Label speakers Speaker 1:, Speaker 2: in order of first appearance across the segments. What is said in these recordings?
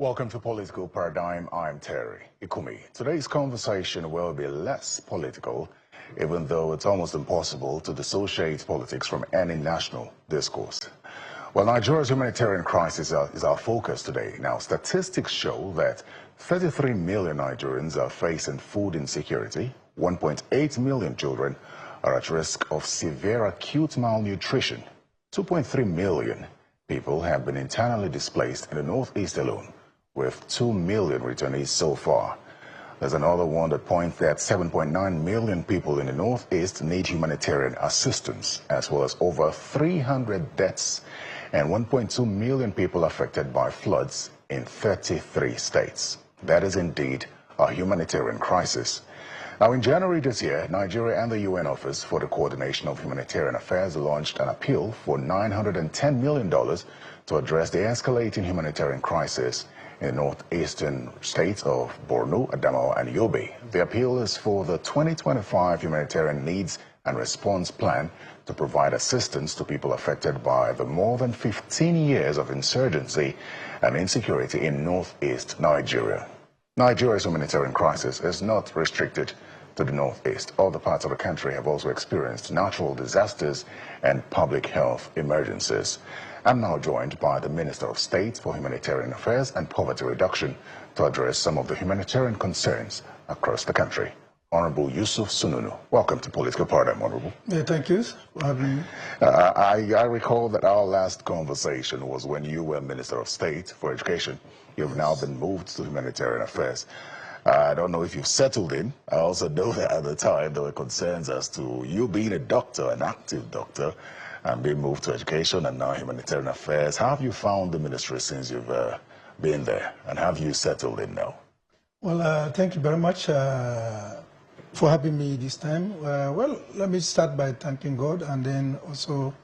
Speaker 1: Welcome to Political Paradigm. I'm Terry Ikumi. Today's conversation will be less political, even though it's almost impossible to dissociate politics from any national discourse. Well, Nigeria's humanitarian crisis is our focus today. Now, statistics show that 33 million Nigerians are facing food insecurity, 1.8 million children are at risk of severe acute malnutrition, 2.3 million people have been internally displaced in the Northeast alone, with 2 million returnees so far. There's another one that points that 7.9 million people in the Northeast need humanitarian assistance, as well as over 300 deaths and 1.2 million people affected by floods in 33 states. That is indeed a humanitarian crisis. Now, in January this year, Nigeria and the UN Office for the Coordination of Humanitarian Affairs launched an appeal for $910 million to address the escalating humanitarian crisis in the northeastern states of Borno, Adamawa, and Yobe. The appeal is for the 2025 Humanitarian Needs and Response Plan to provide assistance to people affected by the more than 15 years of insurgency and insecurity in northeast Nigeria. Nigeria's humanitarian crisis is not restricted to the northeast. Other parts of the country have also experienced natural disasters and public health emergencies. I'm now joined by the Minister of State for Humanitarian Affairs and Poverty Reduction to address some of the humanitarian concerns across the country. Honorable Yusuf Sununu. Welcome to Political Paradigm, Honorable.
Speaker 2: Yeah, thank you for having me.
Speaker 1: I recall that our last conversation was when you were Minister of State for Education. You've now been moved to Humanitarian Affairs. I don't know if you've settled in. I also know that at the time there were concerns as to you being a doctor, an active doctor, and being moved to Education and now Humanitarian Affairs. How have you found the ministry since you've been there, and have you settled in now?
Speaker 2: Well, thank you very much for having me this time. Well, let me start by thanking God and then also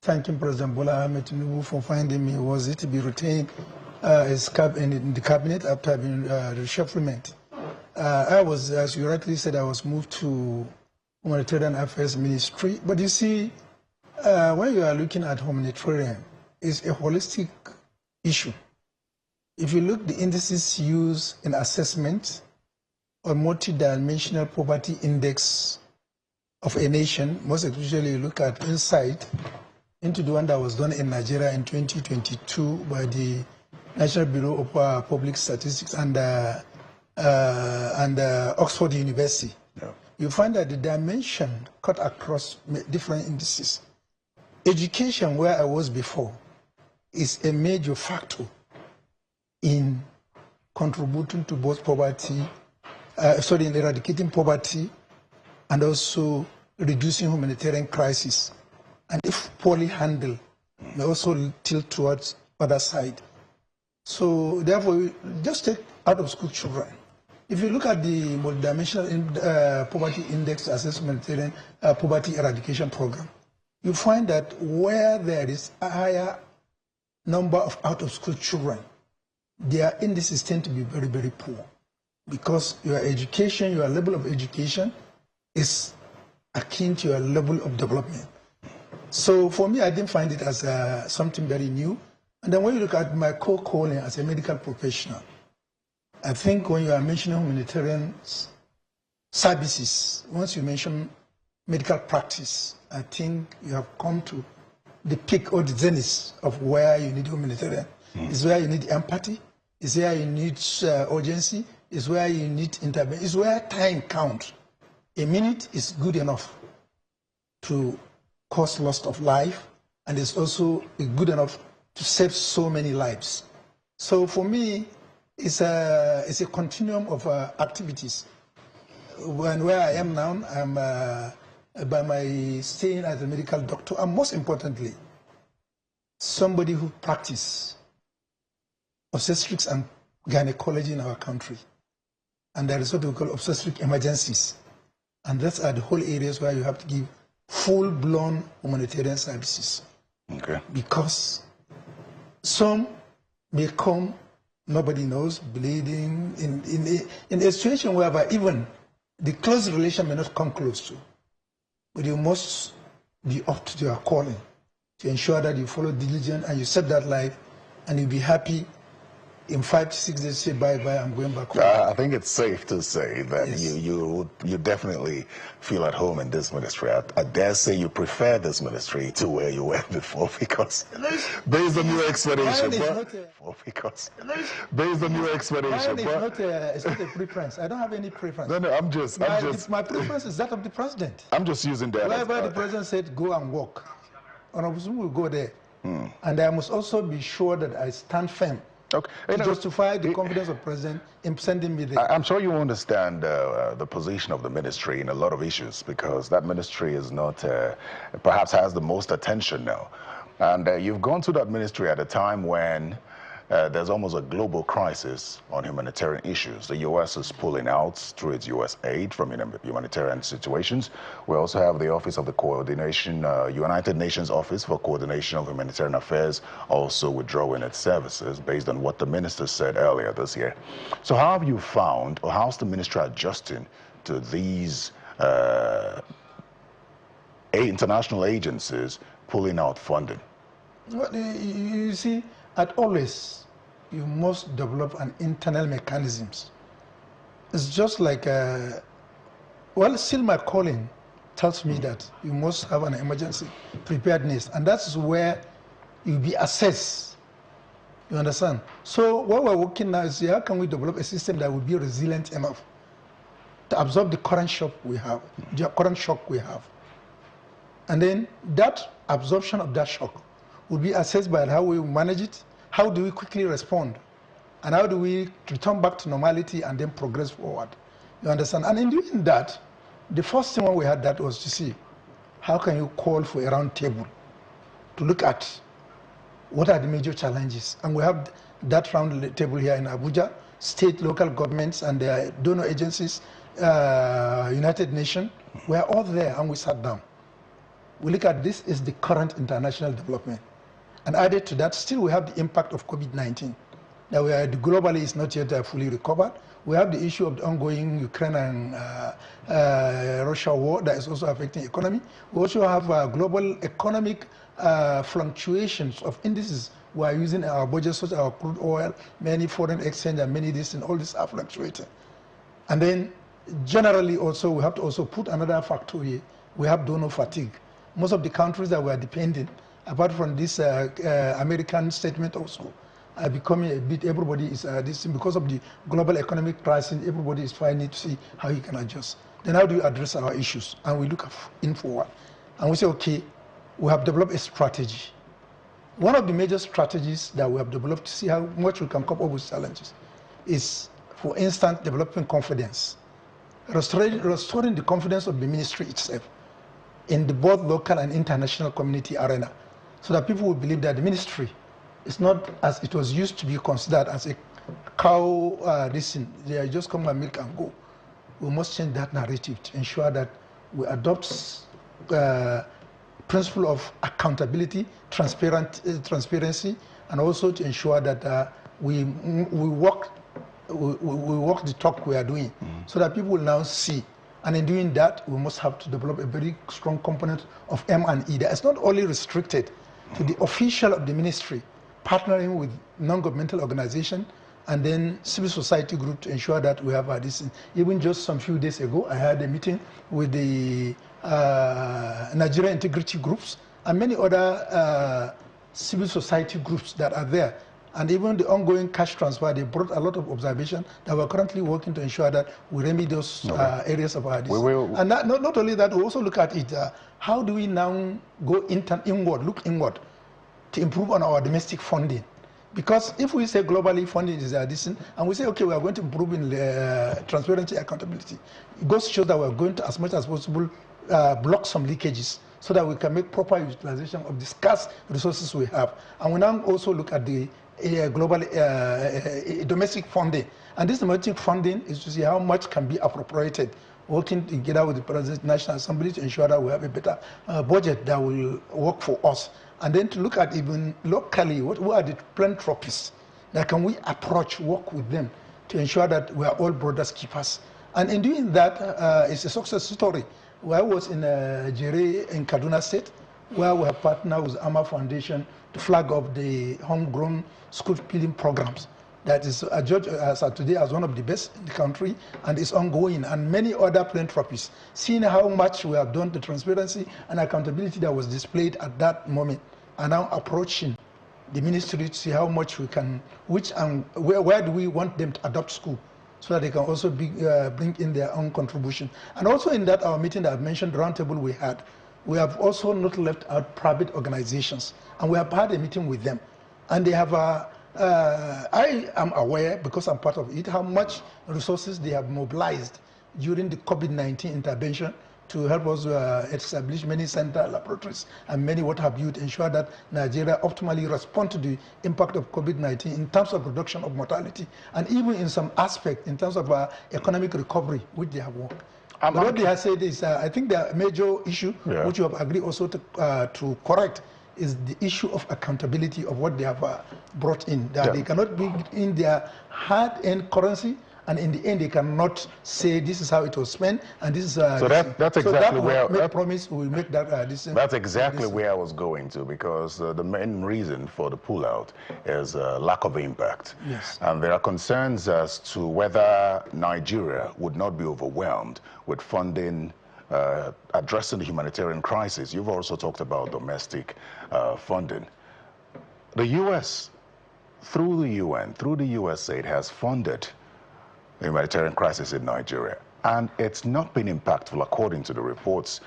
Speaker 2: thanking President Bola Ahmed Tinubu for finding me worthy to be retained in the cabinet after being reshufflement. I was, as you rightly said, I was moved to Humanitarian Affairs Ministry. But you see, when you are looking at humanitarian, it's a holistic issue. If you look at the indices used in assessment or multidimensional poverty index of a nation, most especially you look at insight into the one that was done in Nigeria in 2022 by the National Bureau of Public Statistics and Oxford University. Yeah. You find that the dimension cut across different indices. Education, where I was before, is a major factor in contributing to both poverty, in eradicating poverty and also reducing humanitarian crisis. And if poorly handled, may also tilt towards other side. So therefore, just take out of school children. If you look at the multidimensional poverty index assessment, poverty eradication program, you find that where there is a higher number of out-of-school children, their indices tend to be very, very poor because your education, your level of education is akin to your level of development. So for me, I didn't find it as something very new. And then when you look at my core calling as a medical professional, I think when you are mentioning humanitarian services, once you mention medical practice, I think you have come to the peak or the zenith of where you need humanitarian. It's where you need empathy, it's where you need urgency, it's where you need intervention, it's where time counts. A minute is good enough to cause loss of life, and it's also good enough to save so many lives. So for me, it's a continuum of activities. When where I am now, I'm by my staying as a medical doctor, and most importantly, somebody who practices obstetrics and gynecology in our country. And there is what we call obstetric emergencies. And those are the whole areas where you have to give full-blown humanitarian services.
Speaker 1: Okay.
Speaker 2: Because some may come, nobody knows, bleeding, in a situation whereby even the close relation may not come close to. But you must be up to your calling to ensure that you follow diligent and you save that life and you'll be happy in 5 to 6 days say bye-bye, I'm going back home.
Speaker 1: I think it's safe to say that
Speaker 2: Yes.
Speaker 1: you definitely feel at home in this ministry. I dare say you prefer this ministry to where you were before, because based on your explanation, based on your explanation,
Speaker 2: it's not a preference. I don't have any preference.
Speaker 1: No,
Speaker 2: My preference is that of the president.
Speaker 1: I'm just using that.
Speaker 2: Wherever the president said go and walk, Honorable Sununu will go there. And I must also be sure that I stand firm to justify the confidence of the president in sending me there.
Speaker 1: I'm sure you understand the position of the ministry in a lot of issues, because that ministry is not, perhaps has the most attention now. And you've gone to that ministry at a time when there's almost a global crisis on humanitarian issues. The U.S. is pulling out through its U.S. aid from humanitarian situations. We also have the Office of the Coordination, United Nations Office for Coordination of Humanitarian Affairs, also withdrawing its services based on what the minister said earlier this year. So how have you found, or how's the ministry adjusting to these international agencies pulling out funding?
Speaker 2: Well, you see, at always, you must develop an internal mechanisms. It's just like, still my calling tells me that you must have an emergency preparedness, and that's where you'll be assessed. You understand? So what we're working now is how can we develop a system that will be resilient enough to absorb the current shock we have, and then that absorption of that shock will be assessed by how we manage it, how do we quickly respond, and how do we return back to normality and then progress forward. You understand? And in doing that, the first thing when we had that was to see how can you call for a round table to look at what are the major challenges. And we have that round table here in Abuja, state, local governments, and their donor agencies, United Nations. We are all there and we sat down. We look at this is the current international development. And added to that, still we have the impact of COVID-19. Now, globally is not yet fully recovered. We have the issue of the ongoing Ukraine and Russia war that is also affecting the economy. We also have global economic fluctuations of indices. We are using our budget, such as our crude oil, many foreign exchange, and many this, and all these are fluctuating. And then generally also, we have to also put another factor here. We have donor fatigue. Most of the countries that we are dependent, apart from this American statement also, are becoming a bit, everybody is, because of the global economic crisis, everybody is trying to see how he can adjust. Then how do you address our issues? And we look in forward. And we say, okay, we have developed a strategy. One of the major strategies that we have developed to see how much we can cope up with challenges is, for instance, developing confidence. Restoring the confidence of the ministry itself in the both local and international community arena, so that people will believe that the ministry is not as it was used to be considered as a cow, they just come and milk and go. We must change that narrative to ensure that we adopt principle of accountability, transparency, and also to ensure that we walk the talk we are doing, so that people will now see. And in doing that, we must have to develop a very strong component of M&E that is not only restricted to the official of the ministry, partnering with non-governmental organizations and then civil society group to ensure that we have this. Even just some few days ago, I had a meeting with the Nigerian integrity groups and many other civil society groups that are there. And even the ongoing cash transfer, they brought a lot of observation that we're currently working to ensure that we remedy those areas of our disease. And not only that, we also look at it, how do we now go inward, look inward, to improve on our domestic funding? Because if we say globally funding is decent, and we say, okay, we are going to improve in transparency, accountability, it goes to show that we're going to, as much as possible, block some leakages so that we can make proper utilization of the scarce resources we have. And we now also look at the global domestic funding. And this domestic funding is to see how much can be appropriated, working together with the President National Assembly to ensure that we have a better budget that will work for us. And then to look at even locally, what are the philanthropists that can we approach, work with them to ensure that we are all brothers keepers. And in doing that, it's a success story. Where I was in Jere in Kaduna State, where we have partnered with AMA Foundation to flag up the homegrown school feeding programs. that is judged as today as one of the best in the country and is ongoing, and many other philanthropies. Seeing how much we have done, the transparency and accountability that was displayed at that moment, are now approaching the ministry to see how much we can, which and where do we want them to adopt school, so that they can also bring in their own contribution. And also in that our meeting that I've mentioned, roundtable we had, we have also not left out private organizations, and we have had a meeting with them, and they have I am aware, because I'm part of it, how much resources they have mobilized during the COVID-19 intervention to help us establish many central laboratories and many what have you to ensure that Nigeria optimally respond to the impact of COVID-19 in terms of reduction of mortality, and even in some aspect in terms of economic recovery, which they have worked. But what they have said is, I think the major issue, which you have agreed also to correct, is the issue of accountability of what they have brought in. That they cannot bring in their hard-earned currency, and in the end they cannot say this is how it was spent and this is
Speaker 1: so that's exactly where
Speaker 2: make promise we will make that
Speaker 1: that's exactly where I was going to, because the main reason for the pullout is lack of impact.
Speaker 2: Yes.
Speaker 1: And there are concerns as to whether Nigeria would not be overwhelmed with funding addressing the humanitarian crisis. You've also talked about domestic funding. The U.S., through the UN, through the USAID, has funded the humanitarian crisis in Nigeria, and it's not been impactful according to the reports.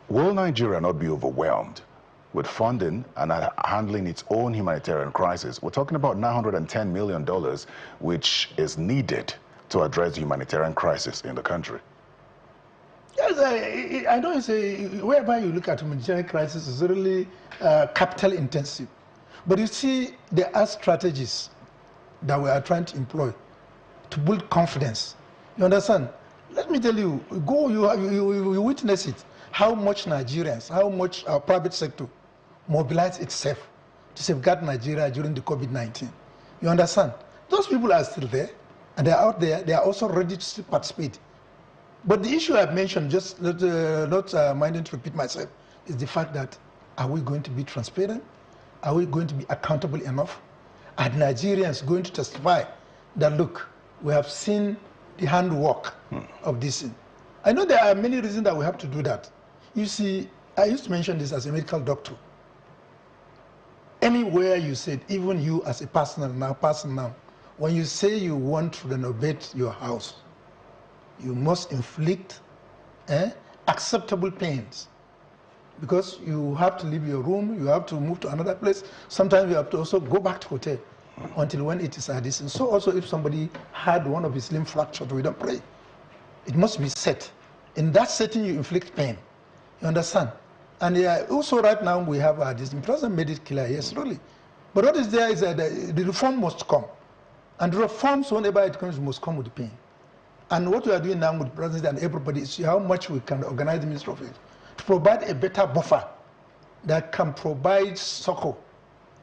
Speaker 1: Will Nigeria not be overwhelmed with funding and handling its own humanitarian crisis? We're talking about $910 million, which is needed to address the humanitarian crisis in the country.
Speaker 2: Yes, I know it's wherever you look at humanitarian crisis, it's really capital intensive. But you see, there are strategies that we are trying to employ to build confidence. You understand? Let me tell you, you witness it, how much Nigerians, how much our private sector mobilized itself to safeguard Nigeria during the COVID-19. You understand? Those people are still there, and they're out there, they are also ready to participate. But the issue I've mentioned, just not minding to repeat myself, is the fact that, are we going to be transparent? Are we going to be accountable enough? Are Nigerians going to testify that, look, we have seen the handwork of this thing? I know there are many reasons that we have to do that. You see, I used to mention this as a medical doctor. Anywhere you said, even you as a person now, when you say you want to renovate your house, you must inflict acceptable pains, because you have to leave your room, you have to move to another place. Sometimes you have to also go back to hotel until when it is decent. So also if somebody had one of his limb fractured, we don't pray. It must be set. In that setting, you inflict pain. You understand? And also right now we have this. The president made it clear, yes, really. But what is there is that the reform must come. And the reforms, whenever it comes, must come with pain. And what we are doing now with the president and everybody is see how much we can organize the Ministry of Health to provide a better buffer that can provide succor,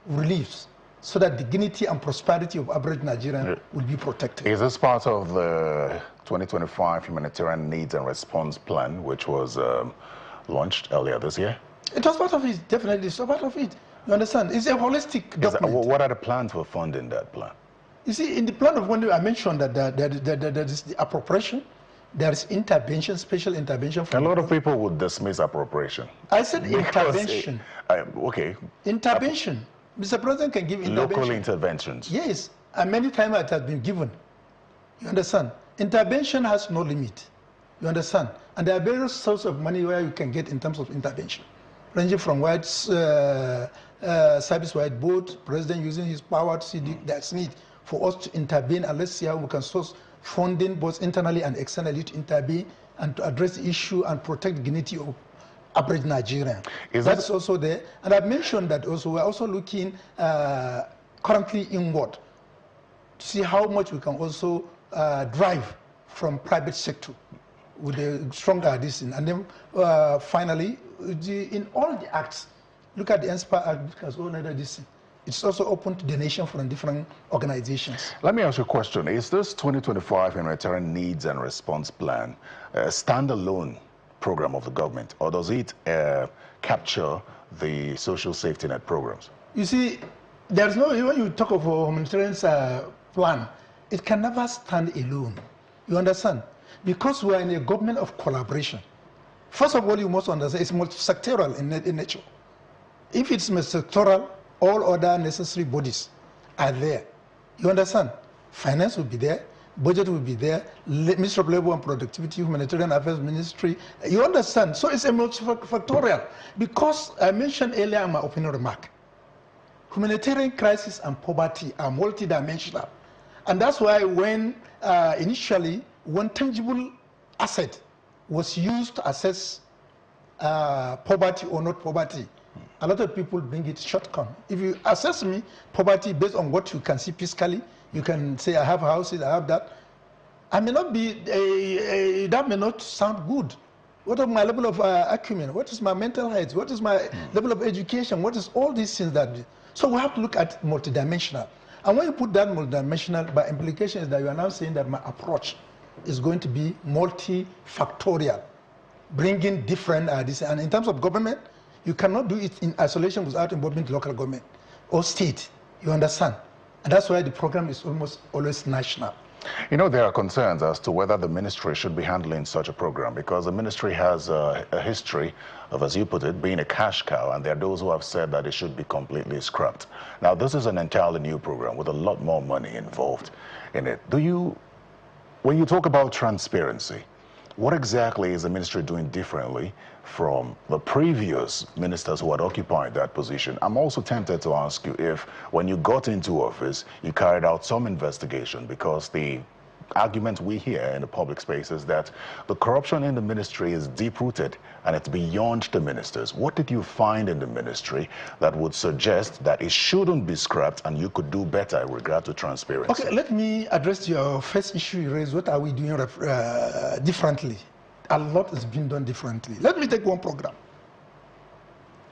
Speaker 2: reliefs, so that dignity and prosperity of average Nigerian will be protected.
Speaker 1: Is this part of the 2025 Humanitarian Needs and Response Plan, which was launched earlier this year?
Speaker 2: It was part of it, definitely. It's part of it. You understand? It's a holistic document.
Speaker 1: What are the plans for funding that plan?
Speaker 2: You see, in the plan of funding, I mentioned that there is the appropriation, there is intervention, special intervention.
Speaker 1: A lot of people would dismiss appropriation.
Speaker 2: I said intervention.
Speaker 1: Okay.
Speaker 2: Intervention. Mr. President can give intervention.
Speaker 1: Local interventions.
Speaker 2: Yes, and many times it has been given. You understand? Intervention has no limit. You understand? And there are various sources of money where you can get in terms of intervention, ranging from service-wide board, president using his power to see that's need for us to intervene, and let's see how we can source funding both internally and externally to intervene and to address the issue and protect the dignity of average Nigerian. That's also there. And I've mentioned that also we're also looking currently inward to see how much we can also drive from private sector with a stronger addition. And then finally, in all the acts, look at the Inspire Act as all other this. It's also open to donation from different organizations. Let
Speaker 1: me ask you a question. Is this 2025 Humanitarian Needs and Response Plan a standalone program of the government, or does it capture the social safety net programs?
Speaker 2: You see, there's no, when you talk of a humanitarian plan, it can never stand alone. You understand? Because we are in a government of collaboration. First of all, you must understand it's multi-sectoral in nature. If it's multi-sectoral, all other necessary bodies are there. You understand? Finance will be there, budget will be there, Ministry of Labor and Productivity, Humanitarian Affairs Ministry. You understand? So it's a multifactorial. Because I mentioned earlier in my opening remark, humanitarian crisis and poverty are multidimensional. And that's why when initially one tangible asset was used to assess poverty or not poverty, a lot of people bring it shortcome. If you assess me poverty based on what you can see fiscally, you can say I have houses, I have that. I may not be, that may not sound good. What is my level of acumen? What is my mental health? What is my level of education? What is all these things that, so we have to look at multidimensional. And when you put that multidimensional, by implication is that you are now saying that my approach is going to be multifactorial, bringing different, and in terms of government, you cannot do it in isolation without involving the local government or state. You understand? And that's why the program is almost always national.
Speaker 1: You know, there are concerns as to whether the ministry should be handling such a program, because the ministry has a history of, as you put it, being a cash cow, and there are those who have said that it should be completely scrapped. Now, this is an entirely new program with a lot more money involved in it. When you talk about transparency, what exactly is the ministry doing differently from the previous ministers who had occupied that position? I'm also tempted to ask you if, when you got into office, you carried out some investigation, because the argument we hear in the public space is that the corruption in the ministry is deep-rooted and it's beyond the ministers. What did you find in the ministry that would suggest that it shouldn't be scrapped and you could do better in regard to transparency?
Speaker 2: Okay, let me address your first issue you raised. What are we doing differently? A lot is being done differently. Let me take one program.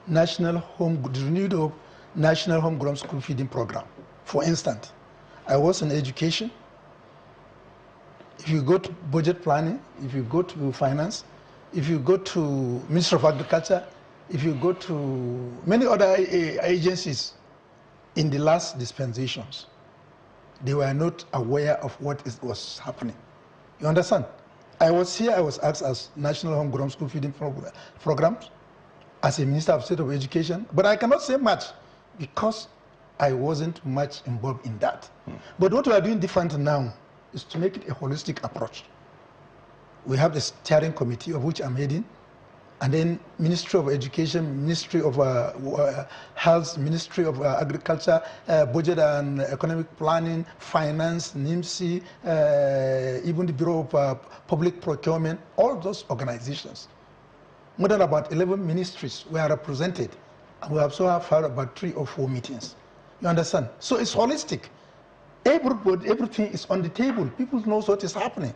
Speaker 2: Renewed National Homegrown School Feeding Program. For instance, I was in education. If you go to budget planning, if you go to finance, if you go to Ministry of Agriculture, if you go to many other agencies in the last dispensations, they were not aware of what was happening. You understand? I was here, I was asked as National Homegrown School Feeding Programs, as a Minister of State of Education, but I cannot say much because I wasn't much involved in that. But what we are doing different now is to make it a holistic approach. We have the steering committee, of which I'm heading, and then Ministry of Education, Ministry of Health, Ministry of Agriculture, Budget and Economic Planning, Finance, NIMSI, even the Bureau of Public Procurement, all those organizations. More than about 11 ministries were represented, and we also have had about 3 or 4 meetings. You understand? So it's holistic. Everything is on the table. People know what is happening.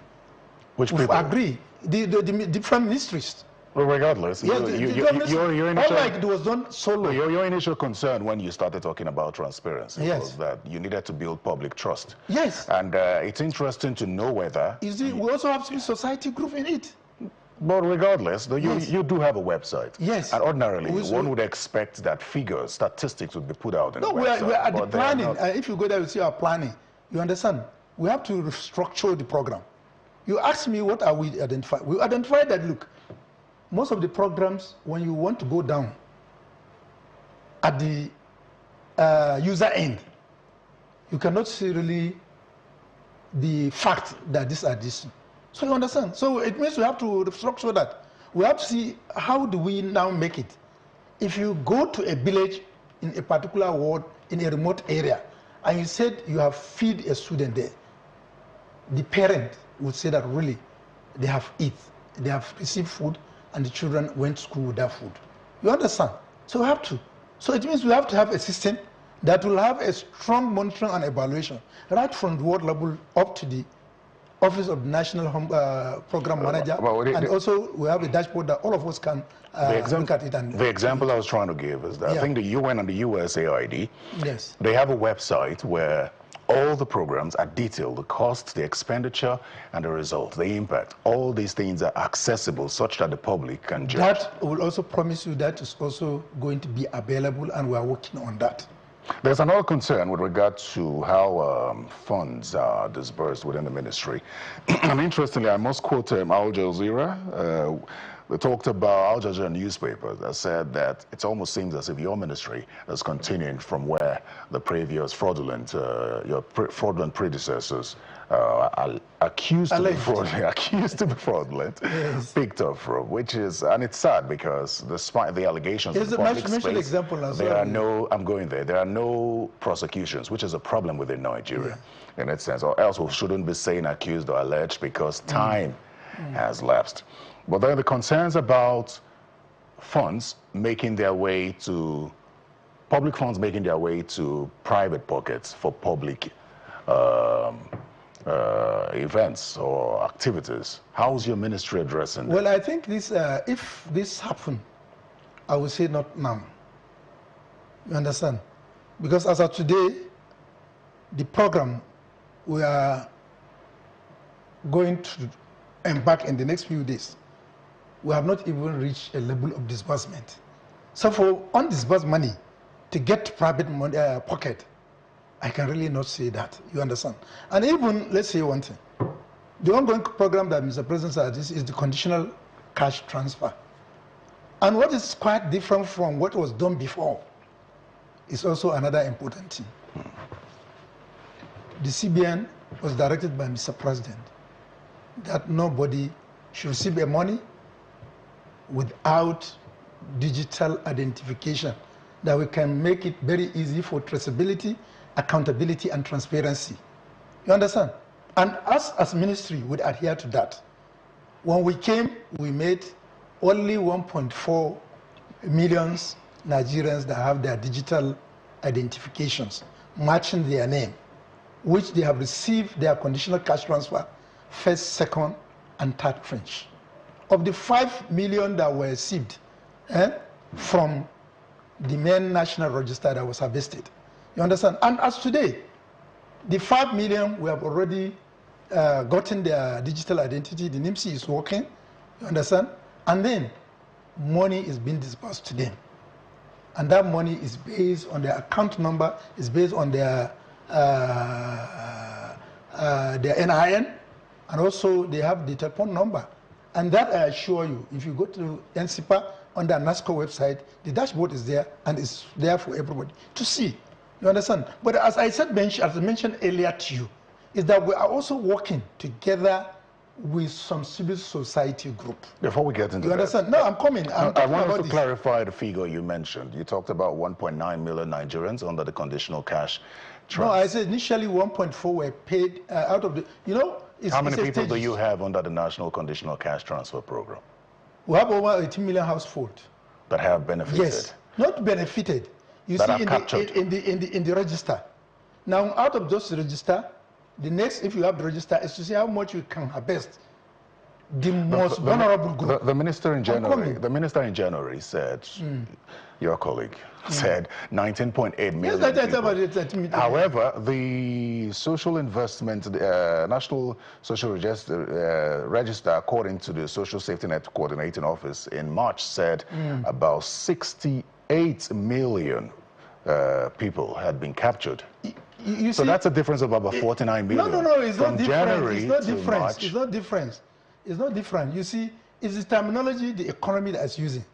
Speaker 1: Which people?
Speaker 2: Agree. The different ministries.
Speaker 1: Well, regardless,
Speaker 2: yes,
Speaker 1: your initial,
Speaker 2: unlike it was done solo.
Speaker 1: Your initial concern when you started talking about transparency
Speaker 2: yes.
Speaker 1: was that you needed to build public trust.
Speaker 2: Yes.
Speaker 1: And it's interesting to know whether...
Speaker 2: You see, we also have civil society group in it.
Speaker 1: But regardless,
Speaker 2: yes.
Speaker 1: you do have a website.
Speaker 2: Yes.
Speaker 1: And ordinarily, one would expect that figures, statistics would be put out in the website.
Speaker 2: No, we are at the planning. If you go there, you see our planning. You understand? We have to restructure the program. You ask me, what are we identifying? We identify that, look, most of the programs, when you want to go down at the user end, you cannot see really the fact that these are this. So you understand? So it means we have to restructure that. We have to see how do we now make it. If you go to a village in a particular ward, in a remote area, and you said you have feed a student there, the parent would say that really they have they have received food, and the children went to school with that food. You understand? So we have to. So it means we have to have a system that will have a strong monitoring and evaluation, right from the ward level up to the Office of the National Program Manager, and also we have a dashboard that all of us can look at it. And
Speaker 1: the example I was trying to give is that I think the UN and the USAID,
Speaker 2: yes,
Speaker 1: they have a website where all the programs are detailed, the cost, the expenditure, and the results, the impact. All these things are accessible such that the public can judge.
Speaker 2: That will also promise you that is also going to be available, and we are working on that.
Speaker 1: There's another concern with regard to how funds are disbursed within the ministry. And interestingly, I must quote Al Jazeera. They talked about Al Jazeera newspaper that said that it almost seems as if your ministry is continuing from where the previous fraudulent, fraudulent predecessors accused to be fraudulent,
Speaker 2: yes.
Speaker 1: picked up from, which is, and it's sad because despite the allegations in the public space,
Speaker 2: example as
Speaker 1: there
Speaker 2: well.
Speaker 1: are no, I'm going there, there are no prosecutions, which is a problem within Nigeria, in that sense, or else we shouldn't be saying accused or alleged because time has lapsed. But there are the concerns about funds making their way to, public funds making their way to private pockets for public events or activities. How's your ministry addressing that?
Speaker 2: Well, I think this, if this happened, I would say not now. You understand? Because as of today, the program we are going to embark in the next few days, we have not even reached a level of disbursement. So for undisbursed money to get to private money, pocket, I can really not say that. You understand? And even, let's say one thing. The ongoing program that Mr. President said is the conditional cash transfer. And what is quite different from what was done before is also another important thing. The CBN was directed by Mr. President that nobody should receive a money without digital identification, that we can make it very easy for traceability, accountability, and transparency. You understand? And us as ministry would adhere to that. When we came, we made only 1.4 million Nigerians that have their digital identifications matching their name, which they have received their conditional cash transfer first, second, and third tranche. Of the 5 million that were received from the main national register that was harvested. You understand? And as today, the 5 million, we have already gotten their digital identity. The NIMC is working. You understand? And then money is being disbursed to them. And that money is based on their account number, is based on their NIN, and also they have the telephone number. And that I assure you, if you go to NCPA on the NASCO website, the dashboard is there and it's there for everybody to see. You understand? But as I said, as I mentioned earlier to you, is that we are also working together with some civil society group.
Speaker 1: Before we get into
Speaker 2: you understand? No, I'm coming.
Speaker 1: I wanted to clarify the figure you mentioned. You talked about 1.9 million Nigerians under the conditional cash transfer.
Speaker 2: No, I said initially 1.4 were paid out of the, you know,
Speaker 1: how many people do you have under the National Conditional Cash Transfer Program?
Speaker 2: We have over 18 million households.
Speaker 1: That have benefited?
Speaker 2: Yes, not benefited. You
Speaker 1: that
Speaker 2: see, in the register. Now, out of those register, the next, if you have the register, is to see how much you can harvest. The most vulnerable group.
Speaker 1: The minister in January said, your colleague said 19.8 million.
Speaker 2: Yes, that's about it.
Speaker 1: However, the social investment, National Social Register, according to the Social Safety Net Coordinating Office in March, said about 68 million people had been captured.
Speaker 2: You
Speaker 1: so
Speaker 2: see,
Speaker 1: that's a difference of about 49 million.
Speaker 2: No, it's
Speaker 1: from
Speaker 2: not different.
Speaker 1: January
Speaker 2: it's not
Speaker 1: to
Speaker 2: different.
Speaker 1: March.
Speaker 2: It's not different. It's not different. You see, it's the terminology the economy that is using.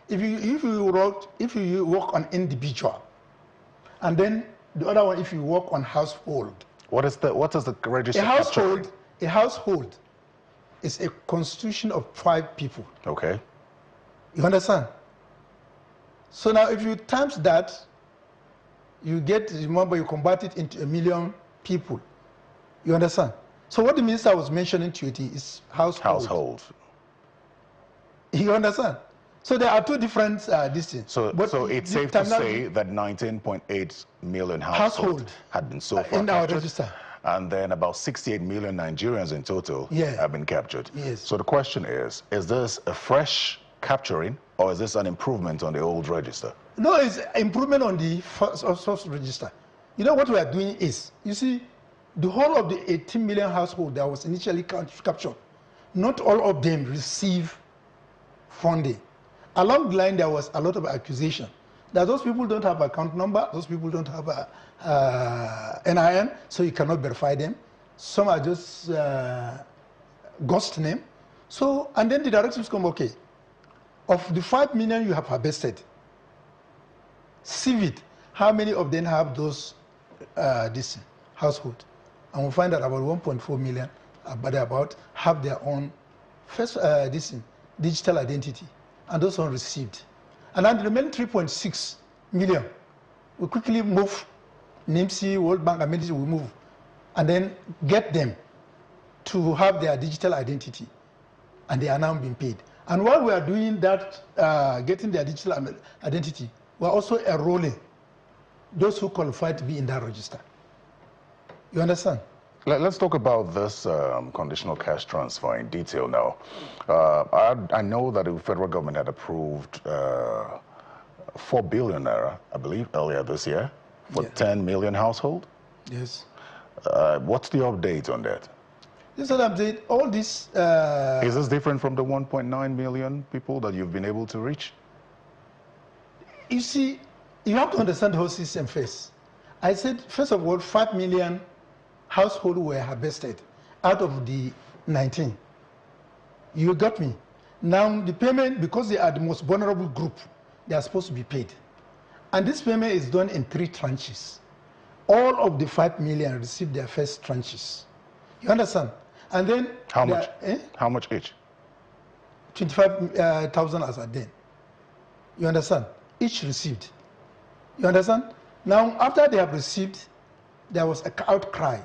Speaker 2: If you work on individual, and then the other one if you work on household. What does the register? A household is a constitution of 5 people.
Speaker 1: Okay.
Speaker 2: You understand? So now if you times that, you get, remember, you convert it into 1 million people. You understand? So what the minister was mentioning to you is household. You understand? So there are 2 different distances.
Speaker 1: So it's safe to say that 19.8 million households had been so far
Speaker 2: in our register.
Speaker 1: And then about 68 million Nigerians in total have been captured.
Speaker 2: Yes.
Speaker 1: So the question is this a fresh capturing or is this an improvement on the old register?
Speaker 2: No, it's improvement on the first register. You know what we are doing is, you see, the whole of the 18 million households that was initially captured, not all of them receive funding. Along the line, there was a lot of accusation that those people don't have account number, those people don't have a NIN, so you cannot verify them. Some are just ghost name. So, and then the directives come, okay, of the 5 million you have harvested, sieve it. How many of them have those this household? And we find that about 1.4 million, about have their own first digital identity, and those are received. And then the remaining 3.6 million, we quickly move NIMSI, World Bank, Amenity, we move, and then get them to have their digital identity, and they are now being paid. And while we are doing that, getting their digital identity, we are also enrolling those who qualify to be in that register. You understand?
Speaker 1: Let's talk about this conditional cash transfer in detail now. I know that the federal government had approved 4 billion naira, I believe, earlier this year for 10 million household.
Speaker 2: Yes.
Speaker 1: What's the update on that?
Speaker 2: This is an update. All this...
Speaker 1: Is this different from the 1.9 million people that you've been able to reach?
Speaker 2: You see, you have to understand the whole system first. I said, first of all, 5 million households were harvested out of the 19. You got me. Now, the payment, because they are the most vulnerable group, they are supposed to be paid. And this payment is done in 3 tranches. All of the 5 million received their first tranches. You understand? And then...
Speaker 1: How much? How much each?
Speaker 2: 25,000 as a day. You understand? Each received. You understand? Now, after they have received, there was an outcry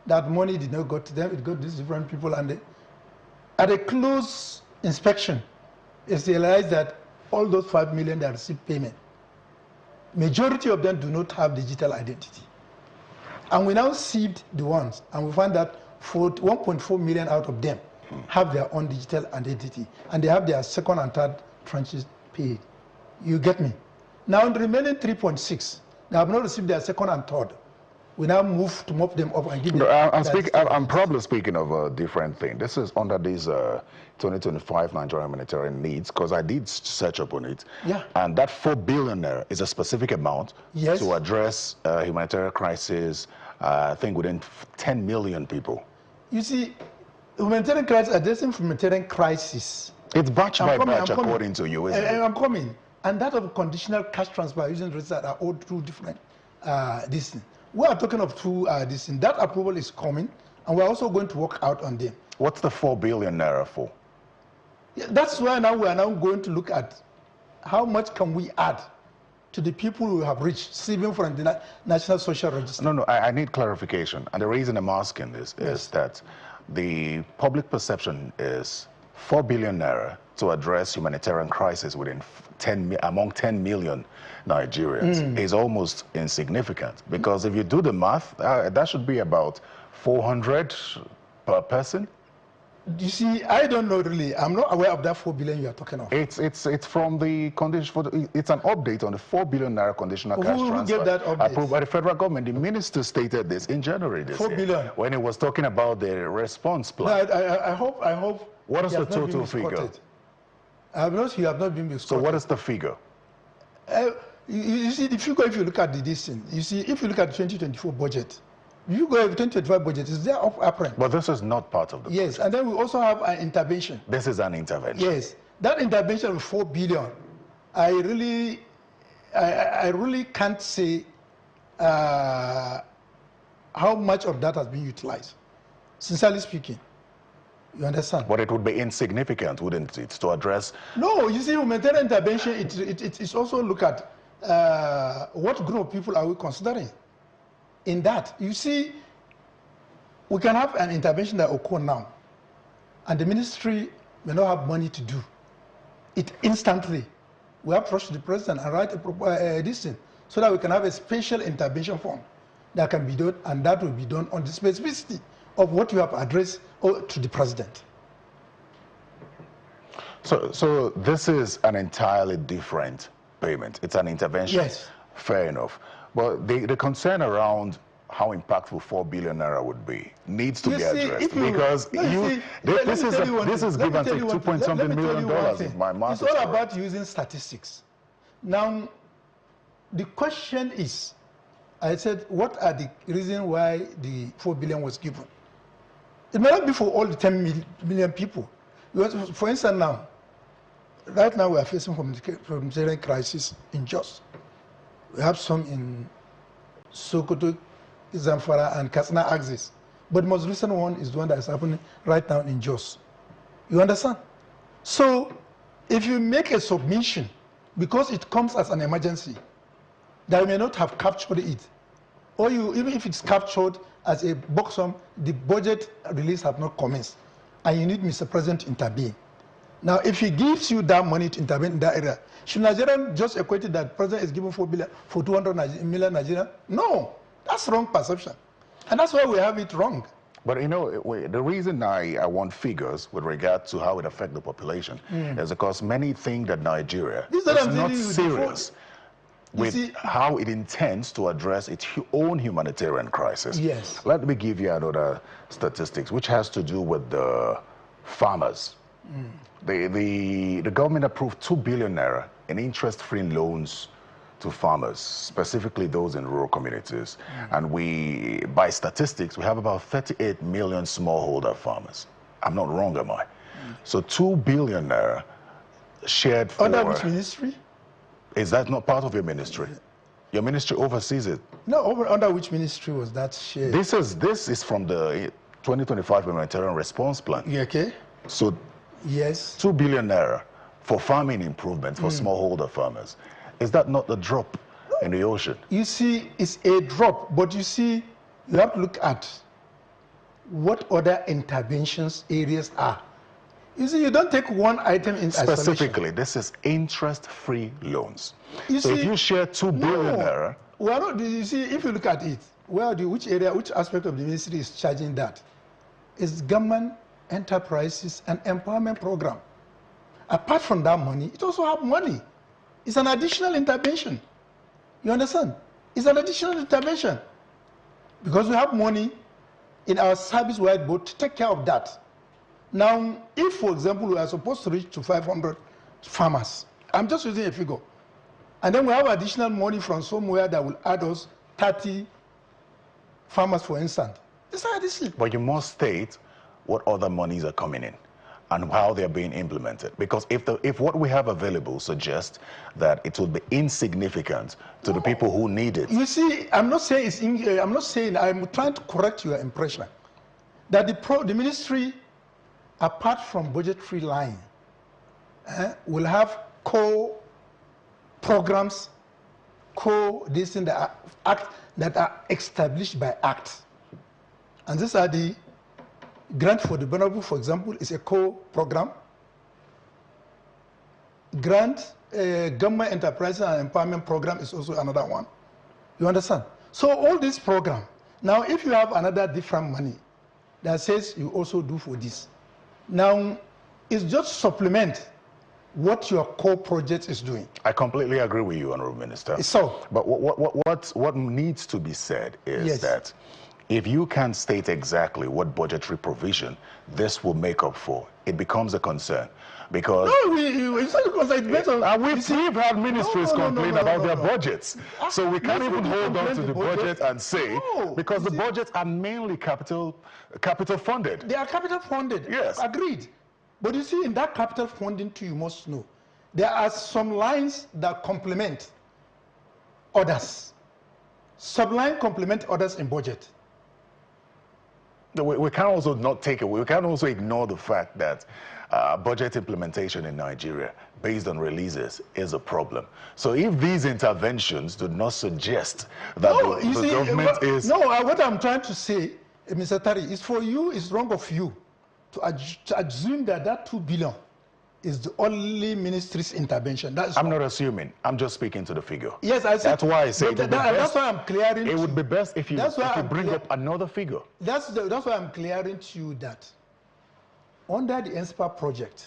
Speaker 2: that money did not go to them, it got to these different people, and at a close inspection, it's realized that all those 5 million that received payment, majority of them do not have digital identity. And we now seed the ones, and we find that 1.4 million out of them have their own digital identity, and they have their second and third tranches paid. You get me? Now, in the remaining 3.6, they have not received their second and third. We now move to mop them up and give them...
Speaker 1: I'm probably speaking of a different thing. This is under these 2025 Nigerian humanitarian needs, because I did search up on it.
Speaker 2: Yeah.
Speaker 1: And that 4 billion there is a specific amount to address humanitarian crisis, I think within 10 million people.
Speaker 2: You see, humanitarian crisis, addressing humanitarian crisis...
Speaker 1: It's batch by batch according to you, isn't it?
Speaker 2: I'm coming. And that of conditional cash transfer using rates that are all two different this thing. We are talking of two this thing. That approval is coming, and we're also going to work out on them.
Speaker 1: What's the 4 billion naira for?
Speaker 2: Yeah, that's why now we are now going to look at how much can we add to the people who have reached, receiving from the National Social Register.
Speaker 1: No, I need clarification. And the reason I'm asking this is that the public perception is 4 billion naira to address humanitarian crisis within among 10 million Nigerians is almost insignificant, because if you do the math, that should be about 400 per person.
Speaker 2: You see, I don't know really. I'm not aware of that 4 billion you are talking of.
Speaker 1: It's from the condition it's an update on the 4 billion naira conditional cash transfer.
Speaker 2: Who gave that update?
Speaker 1: Approved by the federal government. The minister stated this in January this
Speaker 2: 4 billion.
Speaker 1: When he was talking about the response plan.
Speaker 2: No, I hope.
Speaker 1: What is the total figure?
Speaker 2: You have not been misquoted.
Speaker 1: So what is the figure?
Speaker 2: You see, the figure, if you look at the distance, you see, if you look at the 2024 budget, if you go at the 2025 budget, it's there apparent.
Speaker 1: But this is not part of the budget.
Speaker 2: Yes, and then we also have an intervention.
Speaker 1: This is an intervention.
Speaker 2: Yes, that intervention of 4 billion, I really can't say how much of that has been utilized, sincerely speaking. You understand?
Speaker 1: But it would be insignificant, wouldn't it, to address...
Speaker 2: No, you see, humanitarian intervention, it's also look at what group of people are we considering in that. You see, we can have an intervention that occur now, and the ministry may not have money to do it instantly. We have to rush to the president and write this thing, so that we can have a special intervention form that can be done, and that will be done on the specificity of what you have addressed to the president.
Speaker 1: So this is an entirely different payment. It's an intervention.
Speaker 2: Yes.
Speaker 1: Fair enough. But the concern around how impactful 4 billion naira would be needs to be addressed, because this is give and take $2 point something million if my math is correct.
Speaker 2: It's all about using statistics. Now, the question is, I said, what are the reasons why the 4 billion was given? It may not be for all the 10 million people. For instance, now, right now we are facing humanitarian crisis in Jos. We have some in Sokoto, Zamfara, and Katsina axis. But the most recent one is the one that is happening right now in Jos. You understand? So, if you make a submission, because it comes as an emergency, that you may not have captured it, or even if it's captured as a box sum, the budget release have not commenced, and you need Mr. President to intervene. Now, if he gives you that money to intervene in that area, should Nigeria just equate it that the President is giving 4 billion for 200 million Nigeria? No, that's wrong perception. And that's why we have it wrong.
Speaker 1: But you know, the reason I want figures with regard to how it affects the population is because many think that Nigeria is not serious with how it intends to address its own humanitarian crisis.
Speaker 2: Yes.
Speaker 1: Let me give you another statistics, which has to do with the farmers. The government approved 2 billion naira in interest-free loans to farmers, specifically those in rural communities. And by statistics, we have about 38 million smallholder farmers. I'm not wrong, am I? So 2 billion naira shared for...
Speaker 2: Under which ministry?
Speaker 1: Is that not part of your ministry? Your ministry oversees it.
Speaker 2: No, under which ministry was that shared?
Speaker 1: This is from the 2025 Humanitarian Response Plan.
Speaker 2: You okay?
Speaker 1: So
Speaker 2: yes,
Speaker 1: 2 billion naira for farming improvement for smallholder farmers. Is that not a drop in the ocean? You
Speaker 2: see, it's a drop, but you see, you have to look at what other interventions areas are. You see, you don't take one item in
Speaker 1: specifically,
Speaker 2: isolation.
Speaker 1: this is interest-free loans.
Speaker 2: You
Speaker 1: so
Speaker 2: see,
Speaker 1: if you share 2 billion naira...
Speaker 2: Well, you see, if you look at it, which aspect of the ministry is charging that? It's government, enterprises, and empowerment program. Apart from that money, it also have money. It's an additional intervention. You understand? It's an additional intervention. Because we have money in our service-wide board to take care of that. Now, if, for example, we are supposed to reach to 500 farmers, I'm just using a figure, and then we have additional money from somewhere that will add us 30 farmers, for instance. It's not additional.
Speaker 1: But you must state what other monies are coming in and how they're being implemented. Because if what we have available suggests that it will be insignificant to the people who need it.
Speaker 2: You see, I'm trying to correct your impression that the ministry, apart from budgetary line, will have core programs, that are established by act. And these are the grant for the vulnerable, for example, is a core program. Grant, government enterprise and empowerment program is also another one. You understand? So all these programs. Now, if you have another different money that says you also do for this, now it's just supplement what your core project is doing.
Speaker 1: I completely agree with you, Honorable Minister.
Speaker 2: So,
Speaker 1: but what needs to be said is that if you can state exactly what budgetary provision this will make up for, it becomes a concern. Because
Speaker 2: it's not a concern.
Speaker 1: We've had ministries complain about their budgets. So we can't even hold on to the budget and say, because the budgets are mainly capital funded.
Speaker 2: They are capital funded.
Speaker 1: Yes.
Speaker 2: Agreed. But you see, in that capital funding too, you must know, there are some lines that complement others. Subline complement others in budget.
Speaker 1: We can also not take away, we can also ignore the fact that budget implementation in Nigeria based on releases is a problem. So if these interventions do not suggest that the government is...
Speaker 2: No, what I'm trying to say, Mr. Tari, is for you, it's wrong of you to assume that 2 billion is the only ministry's intervention. I'm
Speaker 1: not assuming. I'm just speaking to the figure.
Speaker 2: Yes, I said.
Speaker 1: That's why I say
Speaker 2: that's why I'm clearing.
Speaker 1: It would be best if you bring up another figure.
Speaker 2: That's why I'm clearing to you that under the NSPA project,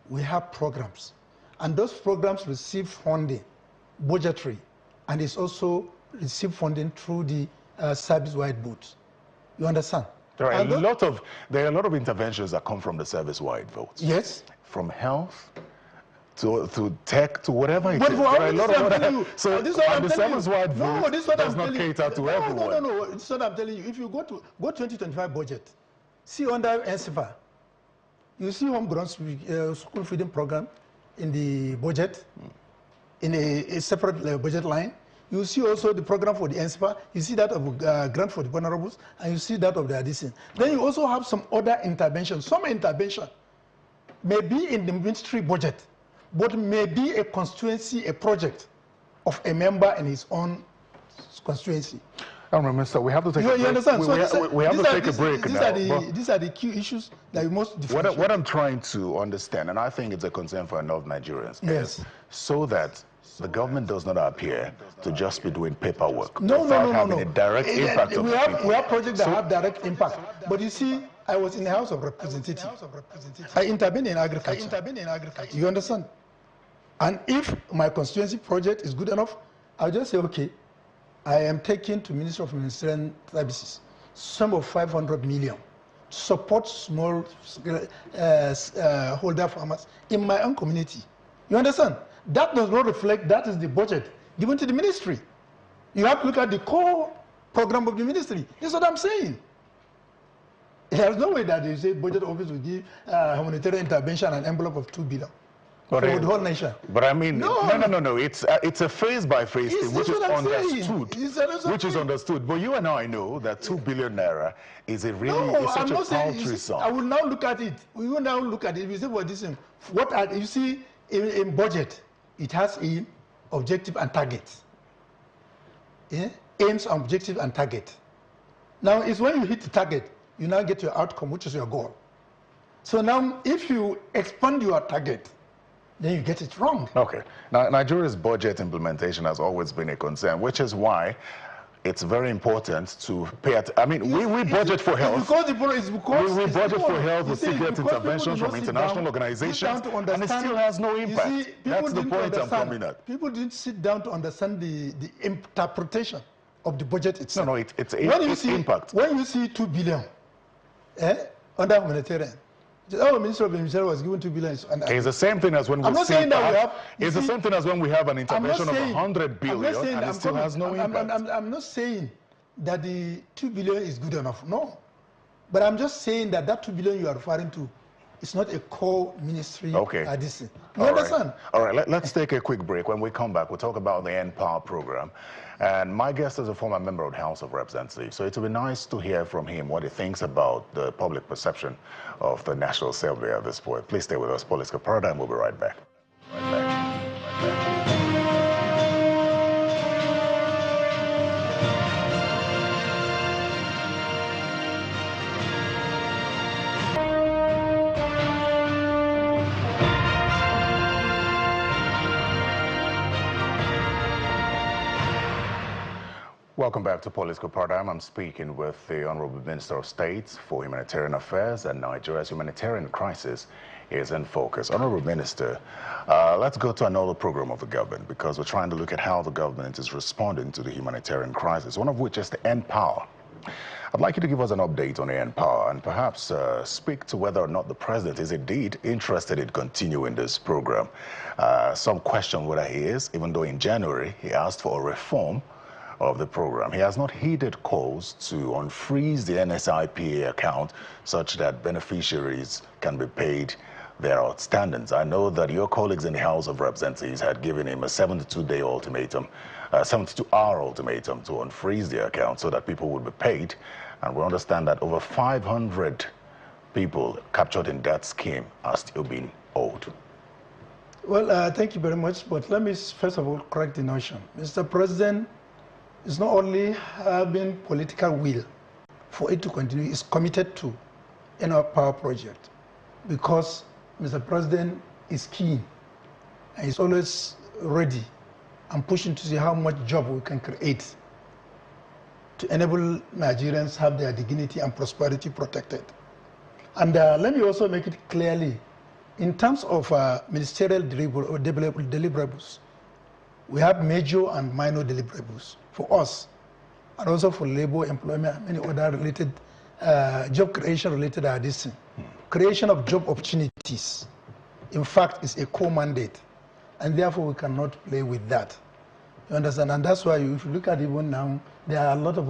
Speaker 2: we have programs, and those programs receive funding, budgetary, and it's also receive funding through the service-wide votes. You understand?
Speaker 1: There are a lot of interventions that come from the service-wide votes.
Speaker 2: Yes.
Speaker 1: From health to tech, to whatever it
Speaker 2: but
Speaker 1: is.
Speaker 2: for
Speaker 1: There are
Speaker 2: our
Speaker 1: a lot
Speaker 2: ministry,
Speaker 1: of
Speaker 2: I'm telling
Speaker 1: other,
Speaker 2: you,
Speaker 1: so
Speaker 2: this is what I'm
Speaker 1: the
Speaker 2: telling you.
Speaker 1: service-wide
Speaker 2: No,
Speaker 1: route
Speaker 2: this is what
Speaker 1: does
Speaker 2: I'm
Speaker 1: not
Speaker 2: telling you.
Speaker 1: cater to everyone.
Speaker 2: No. This is what I'm telling you. If you go 2025 budget, see under NCFA, you see homegrown school feeding program in the budget, in a separate budget line. You see also the program for the NCFA, you see that of grant for the vulnerables, and you see that of the addition. Then you also have some other intervention. Some intervention may be in the ministry budget, but may be a constituency, a project of a member in his own constituency.
Speaker 1: I remember, so we have to take a break.
Speaker 2: You understand?
Speaker 1: We have to take a break now.
Speaker 2: These are the key issues that we must differentiate.
Speaker 1: What I'm trying to understand, and I think it's a concern for enough Nigerians,
Speaker 2: yes,
Speaker 1: is so that the government does not appear to just be doing paperwork
Speaker 2: no.
Speaker 1: having a direct impact on
Speaker 2: we
Speaker 1: the
Speaker 2: have
Speaker 1: people.
Speaker 2: We have projects that have direct impact. But you see, I was in the House of Representatives. I intervened in agriculture. You understand? And if my constituency project is good enough, I'll just say, okay, I am taking to Ministry of Ministerial Services sum of 500 million to support small holder farmers in my own community. You understand? That does not reflect, that is the budget given to the ministry. You have to look at the core program of the ministry. That's what I'm saying. There's no way that the state budget office will give humanitarian intervention an envelope of 2 billion. For the whole nation.
Speaker 1: But I mean, no. It's a phase-by-phase thing, which is understood. Which is understood. But you and I know that 2 billion naira is a really such a paltry sum.
Speaker 2: I will now look at it. We will now look at it. We say, well, this is what you see in budget. It has aim, objective, and target. Yeah? Aims, objective, and target. Now, it's when you hit the target, you now get your outcome, which is your goal. So now, if you expand your target, then you get it wrong.
Speaker 1: Okay. Now, Nigeria's budget implementation has always been a concern, which is why it's very important to pay attention. I mean, we budget for health. We budget for health, we still get interventions from international organizations, and it still has no impact. That's the point I'm coming at.
Speaker 2: People didn't sit down to understand the interpretation of the budget itself.
Speaker 1: No, it's impact.
Speaker 2: When you see 2 billion under humanitarian, the Minister of the Ministerial was given 2 billion.
Speaker 1: It's the same thing as when we see it's the same thing as when we have an intervention of 100 billion and it still has no impact.
Speaker 2: I'm not saying that the 2 billion is good enough. No. But I'm just saying that 2 billion you are referring to is not a core ministry.
Speaker 1: Okay.
Speaker 2: You understand?
Speaker 1: All right. Let's take a quick break. When we come back, we'll talk about the Empower program. And my guest is a former member of the House of Representatives, so it will be nice to hear from him what he thinks about the public perception of the National Assembly at this point. Please stay with us. Political Paradigm. We'll be right back. Welcome back to Political Paradigm. I'm speaking with the Honorable Minister of State for Humanitarian Affairs, and Nigeria's humanitarian crisis is in focus. Honorable Minister, let's go to another program of the government, because we're trying to look at how the government is responding to the humanitarian crisis, one of which is the Empower. I'd like you to give us an update on the Empower and perhaps speak to whether or not the president is indeed interested in continuing this program. Some question whether he is, even though in January he asked for a reform of the program. He has not heeded calls to unfreeze the NSIPA account such that beneficiaries can be paid their outstandings. I know that your colleagues in the House of Representatives had given him a 72-day ultimatum, 72-hour ultimatum to unfreeze the account so that people would be paid. And we understand that over 500 people captured in that scheme are still being owed.
Speaker 2: Well, thank you very much. But let me first of all correct the notion. Mr. President is not only having political will for it to continue, is committed to our power project, because Mr. President is keen and is always ready and pushing to see how much job we can create to enable Nigerians have their dignity and prosperity protected. And let me also make it clearly, in terms of ministerial deliverables, we have major and minor deliverables for us, and also for labor, employment, and many other related job creation related creation of job opportunities. In fact, is a core mandate and therefore we cannot play with that. You understand? And that's why if you look at even now, there are a lot of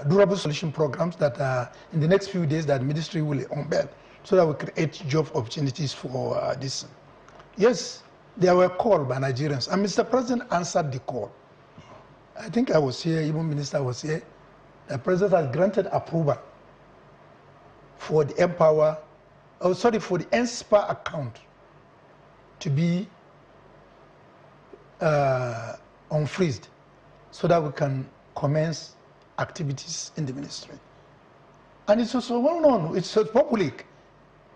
Speaker 2: durable solution programs that in the next few days that ministry will unveil so that we create job opportunities for this. Yes, there were calls by Nigerians, and Mr. President answered the call. I think I was here, even Minister was here. The President has granted approval for the Empower, for the NSPA account to be unfreezed so that we can commence activities in the ministry. And it's also well known, it's so public.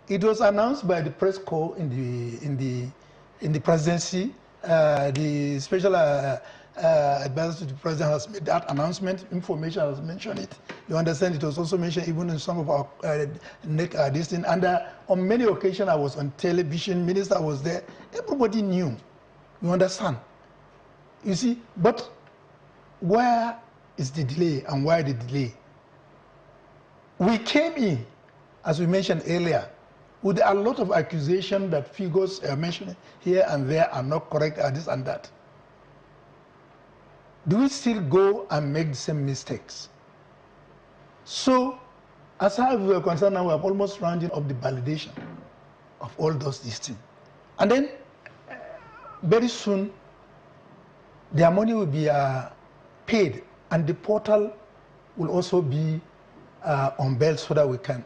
Speaker 2: It was announced by the press corps in the presidency. The special advisor to the president has made that announcement. Information has mentioned it. You understand? It was also mentioned even in some of our this thing. And on many occasions, I was on television. Minister was there. Everybody knew. You understand? You see, but where is the delay and why the delay? We came in, as we mentioned earlier, with a lot of accusations that figures mentioned here and there are not correct, this and that. Do we still go and make the same mistakes? So, as far as we are concerned now, we are almost rounding up the validation of all these things. And then, very soon, their money will be paid, and the portal will also be unveiled so that we can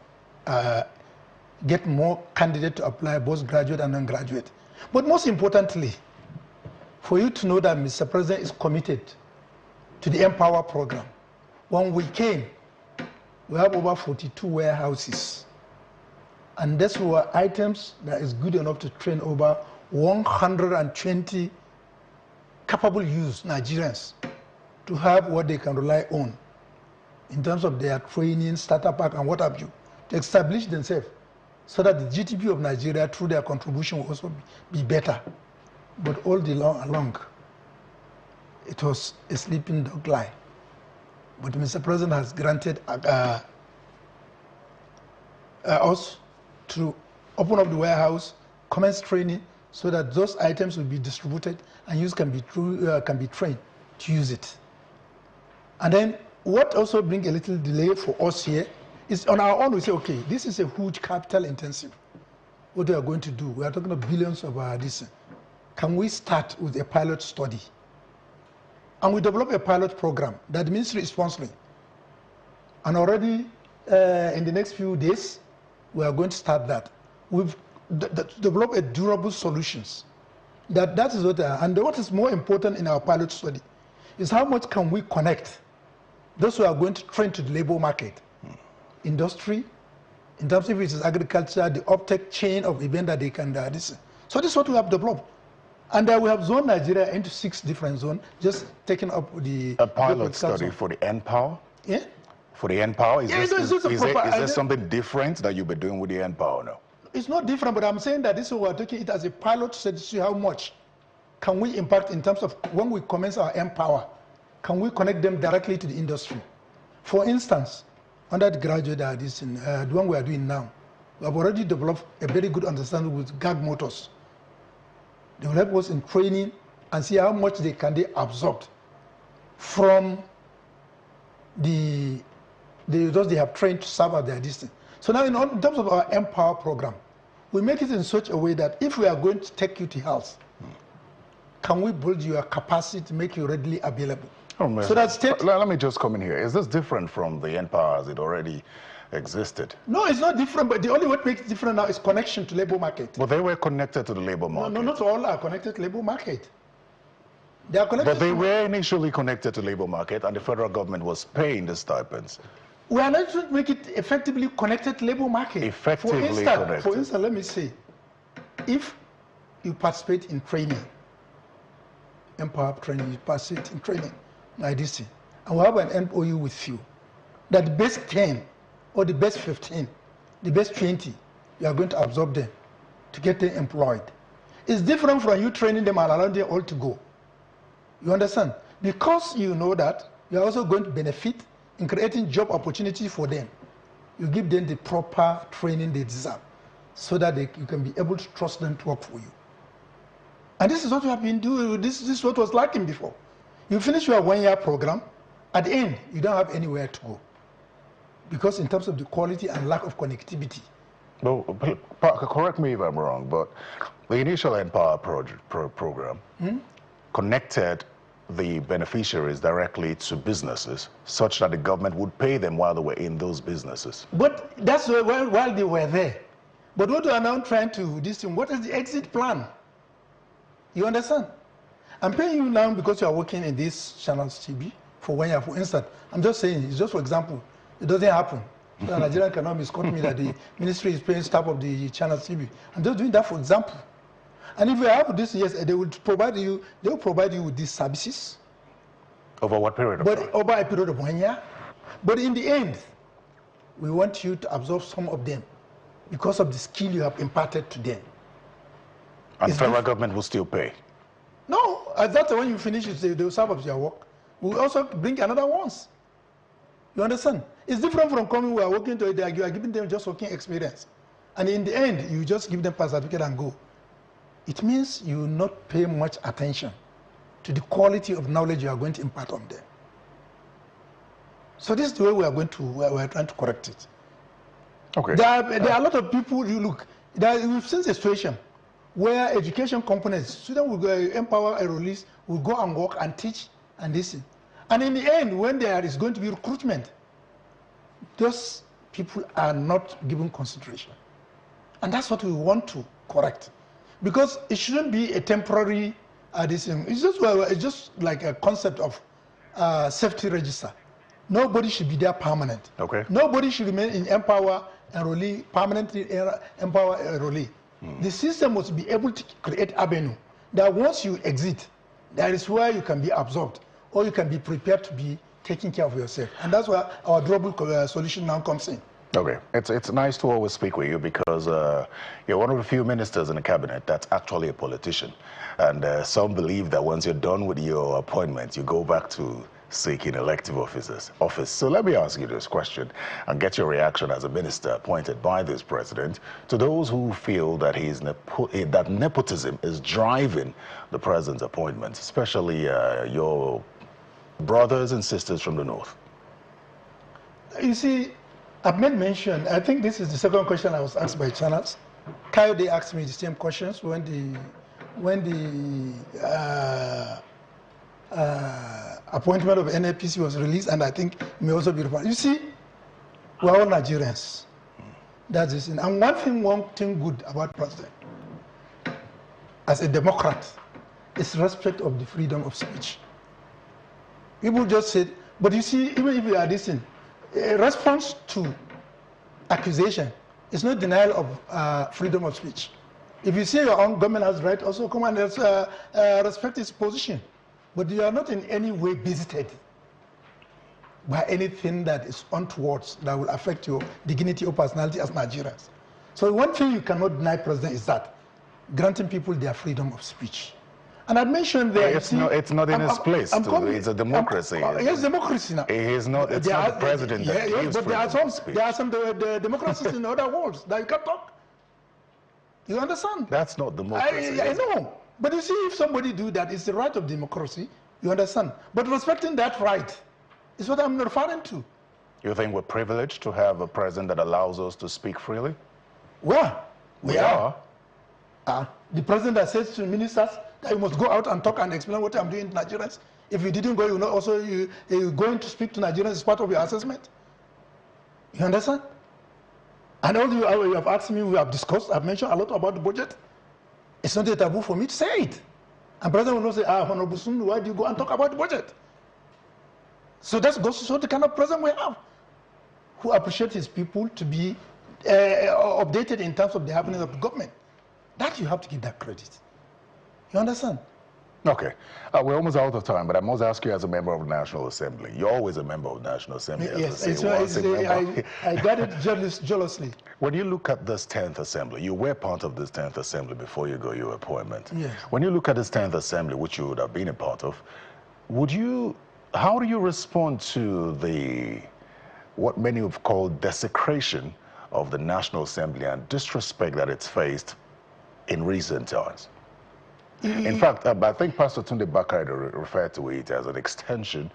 Speaker 2: get more candidates to apply, both graduate and non-graduate. But most importantly, for you to know that Mr. President is committed to the Empower program. When we came, we have over 42 warehouses. And these were items that is good enough to train over 120 capable youth Nigerians to have what they can rely on in terms of their training, startup pack, and what have you, to establish themselves so that the GDP of Nigeria, through their contribution, will also be better. But all along, it was a sleeping dog lie. But Mr. President has granted us to open up the warehouse, commence training, so that those items will be distributed and youth can be trained to use it. And then what also brings a little delay for us here is on our own we say, okay, this is a huge capital intensive. What we are going to do, we are talking about billions of this. Can we start with a pilot study? And we develop a pilot program that the ministry is sponsoring. And already in the next few days, we are going to start that. We've developed a durable solutions. That is what, and what is more important in our pilot study is how much can we connect those who are going to train to the labor market, industry, in terms of if it is agriculture, the uptake chain of event that they can do this. So this is what we have developed. And we have zoned Nigeria into 6 different zones, just taking up the...
Speaker 1: A pilot study for the N-Power?
Speaker 2: Yeah.
Speaker 1: For the N-Power? Is
Speaker 2: Yeah,
Speaker 1: there something different that you'll be doing with the N-Power now?
Speaker 2: It's not different, but I'm saying that this is what we're taking it as a pilot to see how much can we impact in terms of when we commence our N-Power, can we connect them directly to the industry? For instance, undergraduate, the one we are doing now, we have already developed a very good understanding with GAG Motors. They will help us in training and see how much they absorb from those they have trained to serve at their distance. So now in terms of our Empower program, we make it in such a way that if we are going to take you to health, can we build your capacity to make you readily available?
Speaker 1: Oh,
Speaker 2: so that state...
Speaker 1: Let me just come in here. Is this different from the Empower as it already existed?
Speaker 2: No, it's not different, but the only what makes it different now is connection to labor market.
Speaker 1: But they were connected to the labor market.
Speaker 2: No, not all are connected to labor market. They are connected.
Speaker 1: But they were initially connected to labor market, and the federal government was paying the stipends.
Speaker 2: We are not trying to make it effectively connected to labor market.
Speaker 1: Effectively connected.
Speaker 2: For instance, let me say, if you participate in training, Empower training, you participate in training like this thing, and we have an MOU with you, that the best 10 or the best 15, the best 20, you are going to absorb them to get them employed. It's different from you training them and allowing them all to go. You understand? Because you know that, you are also going to benefit in creating job opportunities for them. You give them the proper training they deserve so that you can be able to trust them to work for you. And this is what we have been doing. This is what was lacking before. You finish your one-year program, at the end, you don't have anywhere to go. Because in terms of the quality and lack of connectivity.
Speaker 1: Well, correct me if I'm wrong, but the initial Empower program connected the beneficiaries directly to businesses such that the government would pay them while they were in those businesses.
Speaker 2: But that's while they were there. But what we are now trying to do, what is the exit plan? You understand? I'm paying you now because you are working in this channels TV for 1 year. For instance, I'm just saying, it's just for example, it doesn't happen. The Nigerian cannot misquote me that the ministry is paying staff of the channels TV. I'm just doing that for example. And if you have this, yes, they will provide you with these services.
Speaker 1: Over what period of time?
Speaker 2: Over a period of 1 year. But in the end, we want you to absorb some of them because of the skill you have imparted to them.
Speaker 1: And the federal government will still pay?
Speaker 2: No, that's when you finish, they will serve up your work. We'll also bring another ones. You understand? It's different from coming, we are working to it, you are giving them just working experience. And in the end, you just give them a certificate and go. It means you will not pay much attention to the quality of knowledge you are going to impart on them. So this is the way we are trying to correct it.
Speaker 1: Okay.
Speaker 2: There are a lot of people, we've seen a situation where education components, students will go empower a release, will go and work and teach and listen. And in the end, when there is going to be recruitment, those people are not given consideration. And that's what we want to correct. Because it shouldn't be a temporary addition. It's just like a concept of safety register. Nobody should be there permanent.
Speaker 1: Okay.
Speaker 2: Nobody should remain in Empower enrollee, permanently Empower enrollee. The system must be able to create avenue that once you exit, that is where you can be absorbed or you can be prepared to be taking care of yourself. And that's where our durable solution now comes in.
Speaker 1: Okay, it's nice to always speak with you because you're one of the few ministers in the cabinet that's actually a politician. And some believe that once you're done with your appointment, you go back to seeking elective office. So let me ask you this question and get your reaction as a minister appointed by this president to those who feel that that nepotism is driving the president's appointments, especially your brothers and sisters from the north.
Speaker 2: You see, I've made mention, I think this is the second question I was asked by channels. Coyote asked me the same questions when the appointment of NAPC was released, and I think it may also be reported. You see, we're all Nigerians. That's it. And one thing good about president, as a Democrat, is respect of the freedom of speech. People just said, but you see, even if you are listening, a response to accusation is not denial of freedom of speech. If you say your own government has right, also come and respect its position. But you are not in any way visited by anything that is untoward that will affect your dignity or personality as Nigerians. So one thing you cannot deny, President, is that granting people their freedom of speech. And I mentioned there,
Speaker 1: it's not in his place. It's a democracy.
Speaker 2: Yes, democracy now.
Speaker 1: It's not the president that gives
Speaker 2: but there are some democracies in other worlds that you can talk. You understand?
Speaker 1: That's not democracy.
Speaker 2: I know. But you see, if somebody do that, it's the right of democracy. You understand? But respecting that right is what I'm referring to.
Speaker 1: You think we're privileged to have a president that allows us to speak freely?
Speaker 2: Well, we are. The president that says to ministers that you must go out and talk and explain what I'm doing to Nigerians. If you didn't go, you're going to speak to Nigerians as part of your assessment. You understand? And all you have asked me, we have discussed, I've mentioned a lot about the budget. It's not a taboo for me to say it. And President will not say, Honorable Sununu, why do you go and talk about the budget? So that goes to show the kind of president we have, who appreciates his people to be updated in terms of the happening of the government. That you have to give that credit. You understand?
Speaker 1: Okay. We're almost out of time, but I must ask you as a member of the National Assembly. You're always a member of the National Assembly.
Speaker 2: Yes, I got it jealously.
Speaker 1: When you look at this 10th Assembly, you were part of this 10th Assembly before you got your appointment.
Speaker 2: Yes.
Speaker 1: When you look at this 10th Assembly, which you would have been a part of, how do you respond to what many have called desecration of the National Assembly and disrespect that it's faced in recent times? In fact, I think Pastor Tunde Bakari referred to it as an extension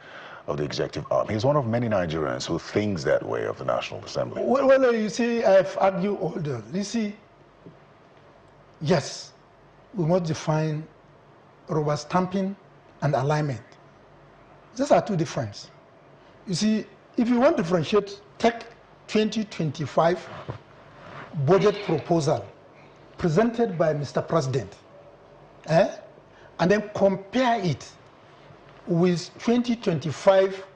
Speaker 1: of the executive arm. He's one of many Nigerians who thinks that way of the National Assembly.
Speaker 2: Well, you see, I've argued all that. You see, yes, we must define rubber stamping and alignment. These are two differences. You see, if you want to differentiate, take 2025 budget proposal presented by Mr. President, and then compare it with 2025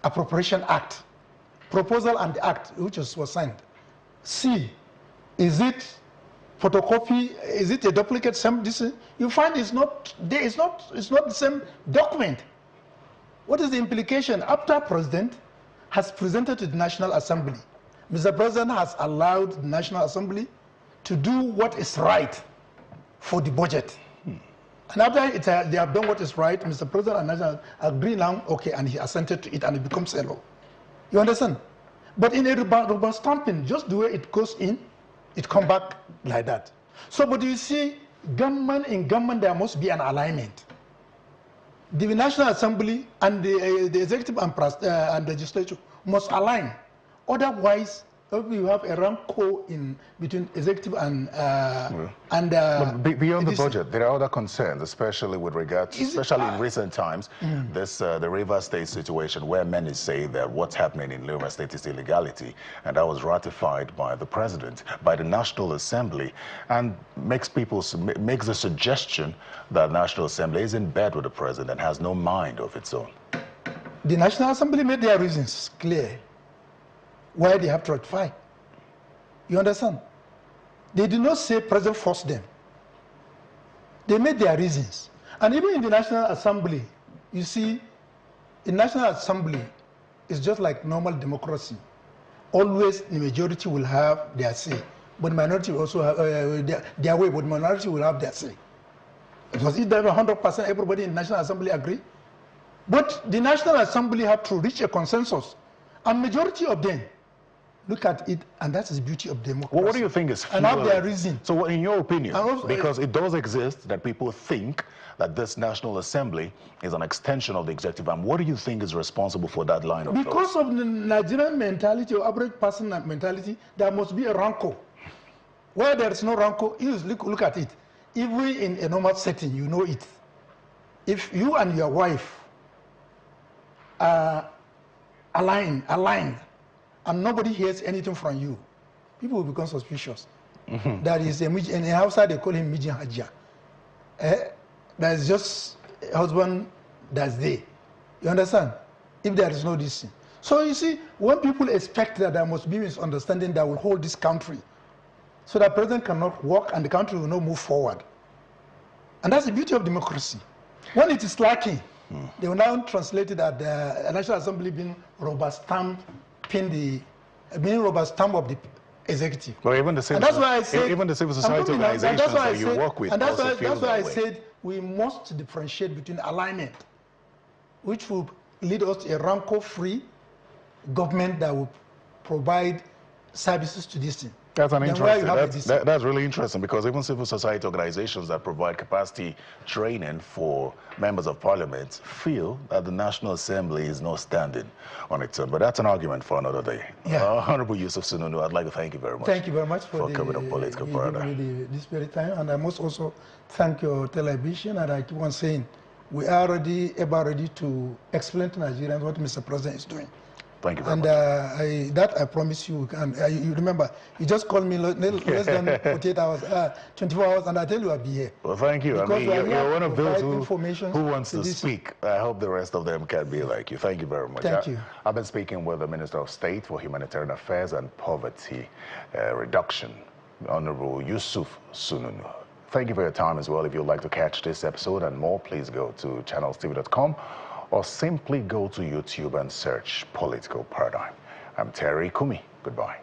Speaker 2: Appropriation Act, proposal and the act which was signed. See, is it photocopy? Is it a duplicate? You find it's not there. It's not the same document. What is the implication? After President has presented to the National Assembly, Mr. President has allowed the National Assembly to do what is right for the budget. And after they have done what is right, Mr. President and National agree now, okay, and he assented to it, and it becomes a law. You understand? But in a rubber stamping, just the way it goes in, it comes back like that. So, but you see, in government, there must be an alignment. The National Assembly and the executive and legislature must align. Otherwise, you have a rancor in between executive and
Speaker 1: but beyond the budget, there are other concerns, especially with regard to, especially in recent times, this the Rivers State situation, where many say that what's happening in Rivers State is illegality, and that was ratified by the president, by the National Assembly, and makes the suggestion that the National Assembly is in bed with the president and has no mind of its own.
Speaker 2: The National Assembly made their reasons clear why they have to ratify. You understand? They did not say President forced them. They made their reasons. And even in the National Assembly, you see, in National Assembly, it's just like normal democracy. Always the majority will have their say, but the minority will also have their way, but the minority will have their say. Because if there were 100% everybody in the National Assembly agree, but the National Assembly have to reach a consensus, and majority of them look at it, and that's the beauty of democracy.
Speaker 1: Well, what do you think is fueling?
Speaker 2: And have their reason.
Speaker 1: So in your opinion, because it does exist that people think that this National Assembly is an extension of the executive arm, what do you think is responsible for that line of
Speaker 2: Because of the Nigerian mentality or average person mentality, there must be a rancor. Where there is no rancor, look at it. Even in a normal setting, you know it. If you and your wife are aligned, and nobody hears anything from you, people will become suspicious. That is, in the outside they call him Mijin Hajia. That is just a husband that's there. You understand? If there is no this. So you see, when people expect that there must be misunderstanding that will hold this country, so that president cannot work and the country will not move forward. And that's the beauty of democracy. When it is lacking, they will now translate it at the National Assembly being rubber stamp of the executive.
Speaker 1: Well, even the civil, even the civil society organizations that you work with also feel that way. That's why I said
Speaker 2: we must differentiate between alignment, which will lead us to a rancor-free government that will provide services to this thing.
Speaker 1: That's that's really interesting, because even civil society organizations that provide capacity training for members of parliament feel that the National Assembly is not standing on its own. But that's an argument for another day.
Speaker 2: Yeah.
Speaker 1: Honorable Yusuf Sununu, I'd like to thank you very much.
Speaker 2: Thank you very much for
Speaker 1: coming on Political Paradigm.
Speaker 2: This very time. And I must also thank your television. And I keep on saying, we are ever ready to explain to Nigerians what Mr. President is doing.
Speaker 1: Thank you very much.
Speaker 2: I promise you. And you remember, you just called me less than 48 hours, 24 hours, and I tell you I'll be here.
Speaker 1: Well, thank you.
Speaker 2: Because
Speaker 1: you're one of those who wants to speak. I hope the rest of them can be like you. Thank you very much.
Speaker 2: Thank you.
Speaker 1: I've been speaking with the Minister of State for Humanitarian Affairs and Poverty Reduction, Honorable Yusuf Sununu. Thank you for your time as well. If you'd like to catch this episode and more, please go to channelstv.com. or simply go to YouTube and search Political Paradigm. I'm Terry Kumi. Goodbye.